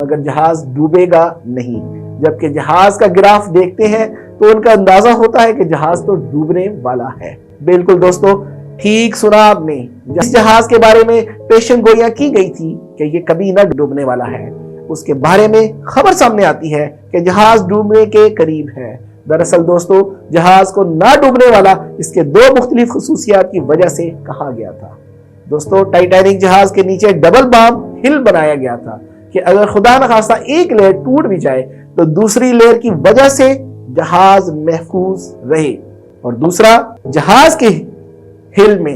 مگر جہاز ڈوبے گا نہیں۔ جبکہ جہاز کا گراف دیکھتے ہیں تو ان کا اندازہ ہوتا ہے کہ جہاز تو ڈوبنے والا ہے۔ بالکل دوستو، ٹھیک سنا آپ نے، جس جہاز کے بارے میں پیشن گوئیاں کی گئی تھی کہ یہ کبھی نہ ڈوبنے والا ہے، اس کے بارے میں خبر سامنے آتی ہے کہ جہاز ڈوبنے کے قریب ہے۔ دراصل دوستو، جہاز کو نہ ڈوبنے والا اس کے دو مختلف خصوصیات کی وجہ سے کہا گیا تھا۔ دوستو، ٹائٹینک جہاز کے نیچے ڈبل بام ہل بنایا گیا تھا کہ اگر خدا نخواستہ ایک لیئر ٹوٹ بھی جائے تو دوسری لیئر کی وجہ سے جہاز محفوظ رہے۔ اور دوسرا، جہاز کے ہل میں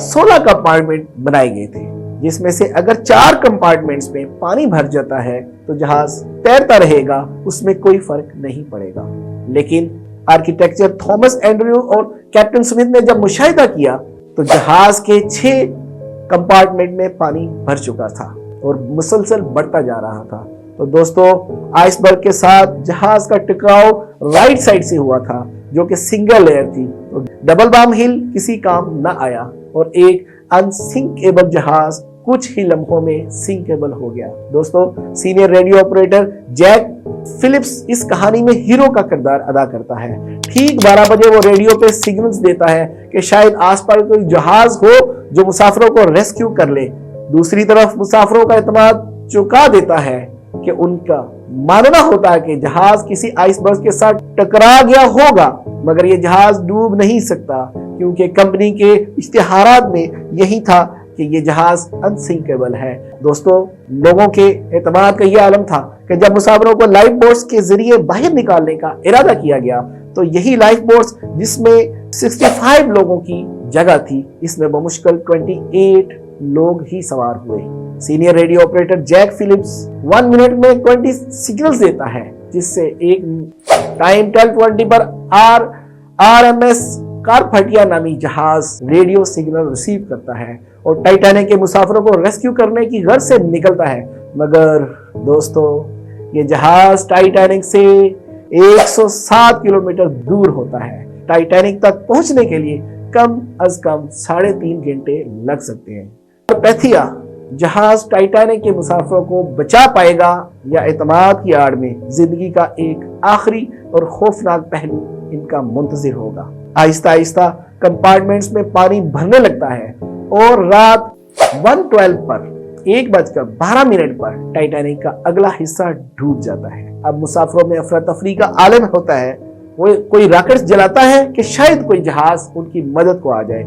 16 کمپارٹمنٹ بنائے گئے تھے، جس میں سے اگر 4 کمپارٹمنٹس میں پانی بھر جاتا ہے تو جہاز تیرتا رہے گا، اس میں کوئی فرق نہیں پڑے گا۔ لیکن آرکیٹیکچر تھامس اینڈریو اور کیپٹن سمتھ نے جب مشاہدہ کیا تو جہاز کے 6 کمپارٹمنٹ میں پانی بھر چکا تھا اور مسلسل بڑھتا جا رہا تھا۔ تو دوستو، آئس برگ کے ساتھ جہاز کا ٹکراؤ رائٹ سائڈ سے ہوا تھا، جو کہ سنگل لیئر تھی۔ تو ڈبل بام ہل کسی کام نہ آیا اور ایک انسنکیبل جہاز کچھ ہی لمحوں میں سنکیبل ہو گیا۔ دوستو، senior radio operator Jack Phillips اس کہانی میں ہیرو کا کردار ادا کرتا ہے۔ ٹھیک 12 بجے وہ ریڈیو پہ سگنلز دیتا ہے کہ شاید آس پاس کوئی جہاز ہو جو مسافروں کو ریسکیو کر لے۔ دوسری طرف مسافروں کا اعتماد چکا دیتا ہے کہ ان کا ماننا ہوتا ہے کہ جہاز کسی آئس برگ کے ساتھ ٹکرا گیا ہوگا، مگر یہ جہاز ڈوب نہیں سکتا کیونکہ کمپنی کے اشتہارات میں یہی تھا کہ یہ جہاز انسنکیبل ہے۔ دوستو، لوگوں کے اعتماد کا یہ عالم تھا کہ جب مسافروں کو لائف بوٹس کے ذریعے باہر نکالنے کا ارادہ کیا گیا تو یہی لائف بوٹس، جس میں 65 لوگوں کی جگہ تھی، اس میں بمشکل 28 لوگ ہی سوار ہوئے۔ Senior radio operator Jack Phillips 1 minute میں 20 سگنلز دیتا ہے، جس سے ایک ٹائم 12:20 پر RMS کارپھٹیا نامی جہاز ریڈیو سگنل ریسیو کرتا ہے اور ٹائٹینک کے مسافروں کو ریسکیو کرنے کی غرض سے نکلتا ہے۔ مگر دوستو، یہ جہاز ٹائٹینک سے 107 کلومیٹر دور ہوتا ہے۔ ٹائٹینک تک پہنچنے کے لیے کم از کم 3.5 گھنٹے لگ سکتے ہیں۔ پیتھیا جہاز ٹائٹینک کے مسافروں کو بچا پائے گا یا اعتماد کی آڑ میں زندگی کا ایک آخری اور خوفناک پہلو ان کا منتظر ہوگا۔ آہستہ آہستہ کمپارٹمنٹس میں پانی بھرنے لگتا ہے اور رات 1:12 پر 1:12 پر ٹائٹینک کا اگلا حصہ ڈوب جاتا ہے۔ اب مسافروں میں افراتفری کا عالم ہوتا ہے۔ وہ کوئی راکٹس جلاتا ہے کہ شاید کوئی جہاز ان کی مدد کو آ جائے۔